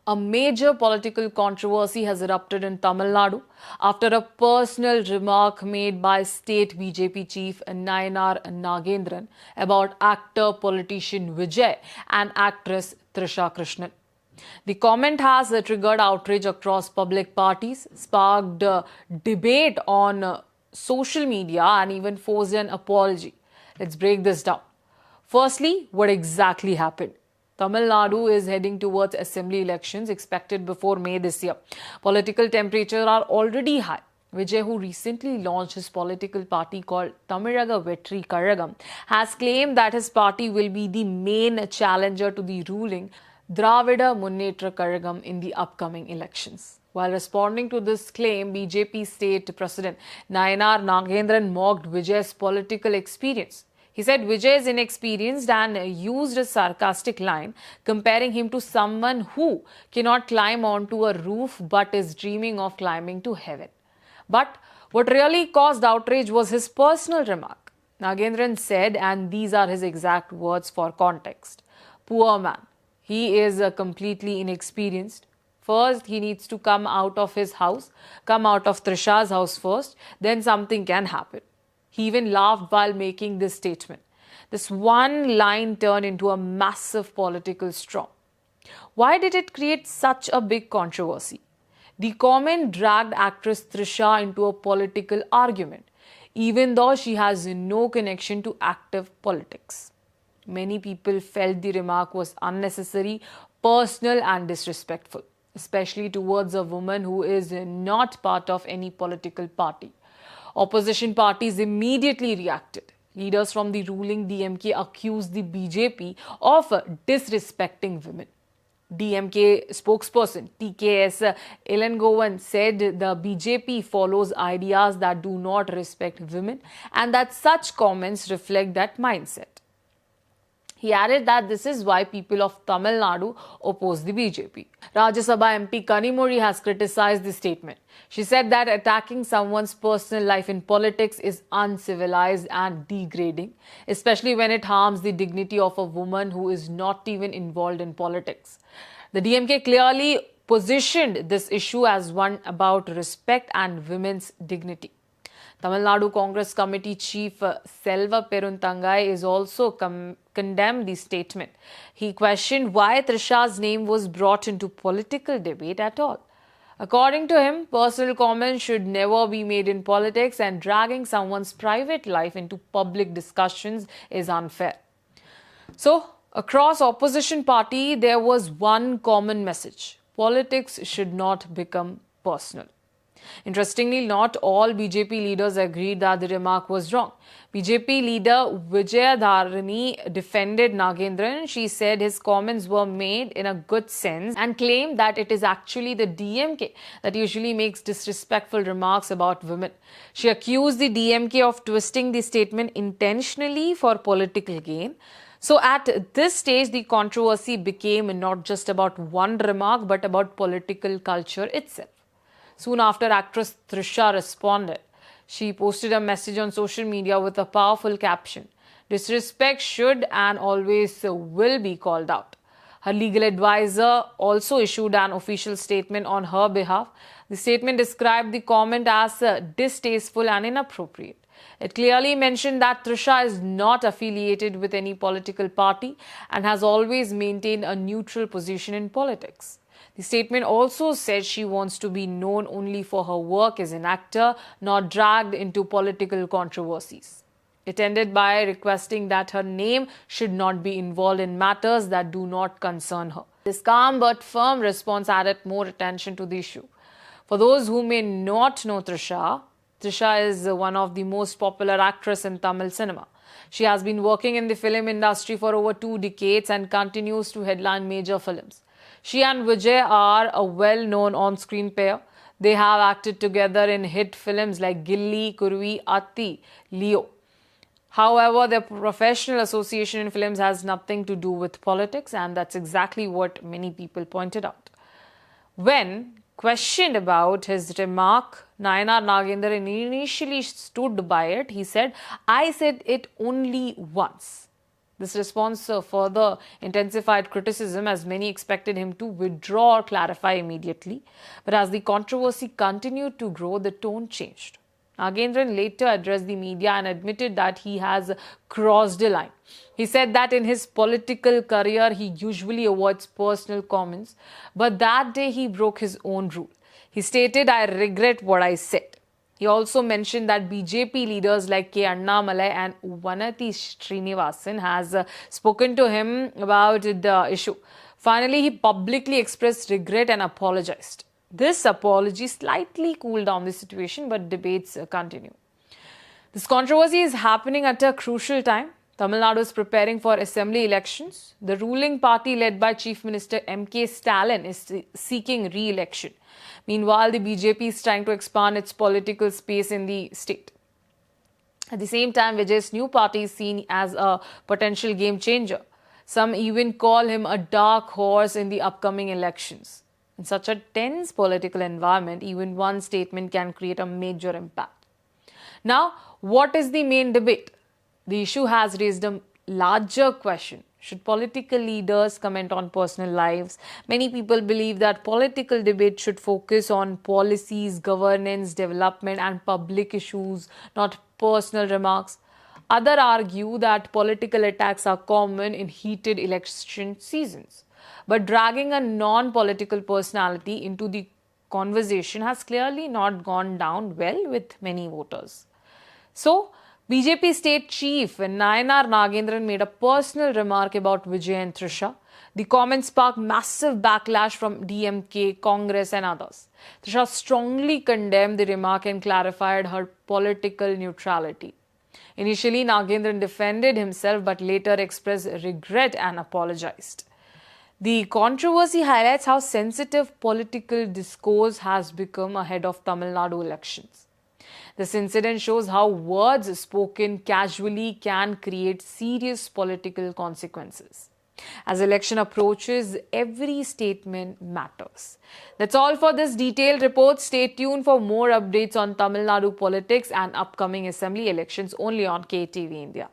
A major political controversy has erupted in Tamil Nadu after a personal remark made by state BJP chief Nayanar Nagendran about actor politician Vijay and actress Trisha Krishnan. The comment has triggered outrage across public parties, sparked debate on social media, and even forced an apology. Let's break this down. Firstly, what exactly happened? Tamil Nadu is heading towards assembly elections expected before May this year. Political temperatures are already high. Vijay, who recently launched his political party called Tamizhaga Vetri Kazhagam, has claimed that his party will be the main challenger to the ruling Dravida Munnetra Kazhagam in the upcoming elections. While responding to this claim, BJP state president Nayanar Nagendran mocked Vijay's political experience. He said Vijay is inexperienced and used a sarcastic line comparing him to someone who cannot climb onto a roof but is dreaming of climbing to heaven. But what really caused outrage was his personal remark. Nagendran said, and these are his exact words for context: "Poor man. He is completely inexperienced. First, he needs to come out of his house, come out of Trisha's house first, then something can happen." He even laughed while making this statement. This one line turned into a massive political storm. Why did it create such a big controversy? The comment dragged actress Trisha into a political argument, even though she has no connection to active politics. Many people felt the remark was unnecessary, personal, and disrespectful, especially towards a woman who is not part of any political party. Opposition parties immediately reacted. Leaders from the ruling DMK accused the BJP of disrespecting women. DMK spokesperson TKS Elangovan said the BJP follows ideas that do not respect women and that such comments reflect that mindset. He added that this is why people of Tamil Nadu oppose the BJP. Rajya Sabha MP Kanimozhi has criticized the statement. She said that attacking someone's personal life in politics is uncivilized and degrading, especially when it harms the dignity of a woman who is not even involved in politics. The DMK clearly positioned this issue as one about respect and women's dignity. Tamil Nadu Congress Committee Chief Selva Peruntangai is also condemned the statement. He questioned why Trisha's name was brought into political debate at all. According to him, personal comments should never be made in politics, and dragging someone's private life into public discussions is unfair. So, across opposition party, there was one common message: politics should not become personal. Interestingly, not all BJP leaders agreed that the remark was wrong. BJP leader Vijayadharini defended Nagendran. She said his comments were made in a good sense and claimed that it is actually the DMK that usually makes disrespectful remarks about women. She accused the DMK of twisting the statement intentionally for political gain. So at this stage, the controversy became not just about one remark but about political culture itself. Soon after, actress Trisha responded. She posted a message on social media with a powerful caption: "Disrespect should and always will be called out." Her legal advisor also issued an official statement on her behalf. The statement described the comment as distasteful and inappropriate. It clearly mentioned that Trisha is not affiliated with any political party and has always maintained a neutral position in politics. The statement also said she wants to be known only for her work as an actor, not dragged into political controversies. It ended by requesting that her name should not be involved in matters that do not concern her. This calm but firm response added more attention to the issue. For those who may not know Trisha, Trisha is one of the most popular actresses in Tamil cinema. She has been working in the film industry for over 2 decades and continues to headline major films. She and Vijay are a well-known on-screen pair. They have acted together in hit films like Gilli, Kurvi, Atti, Leo. However, their professional association in films has nothing to do with politics, and that's exactly what many people pointed out. When questioned about his remark, Nayanar Nagendran initially stood by it. He said, "I said it only once." This response further intensified criticism as many expected him to withdraw or clarify immediately. But as the controversy continued to grow, the tone changed. Nagendran later addressed the media and admitted that he has crossed a line. He said that in his political career, he usually avoids personal comments, but that day he broke his own rule. He stated, "I regret what I said." He also mentioned that BJP leaders like K. Annamalai and Vanati Srinivasan has spoken to him about the issue. Finally, he publicly expressed regret and apologized. This apology slightly cooled down the situation, but debates continue. This controversy is happening at a crucial time. Tamil Nadu is preparing for assembly elections. The ruling party led by Chief Minister M.K. Stalin is seeking re-election. Meanwhile, the BJP is trying to expand its political space in the state. At the same time, Vijay's new party is seen as a potential game changer. Some even call him a dark horse in the upcoming elections. In such a tense political environment, even one statement can create a major impact. Now, what is the main debate? The issue has raised a larger question. Should political leaders comment on personal lives? Many people believe that political debate should focus on policies, governance, development, and public issues, not personal remarks. Others argue that political attacks are common in heated election seasons. But dragging a non-political personality into the conversation has clearly not gone down well with many voters. So, BJP state chief Nayanar Nagendran made a personal remark about Vijay and Trisha. The comments sparked massive backlash from DMK, Congress and others. Trisha strongly condemned the remark and clarified her political neutrality. Initially, Nagendran defended himself but later expressed regret and apologized. The controversy highlights how sensitive political discourse has become ahead of Tamil Nadu elections. This incident shows how words spoken casually can create serious political consequences. As election approaches, every statement matters. That's all for this detailed report. Stay tuned for more updates on Tamil Nadu politics and upcoming assembly elections only on KTV India.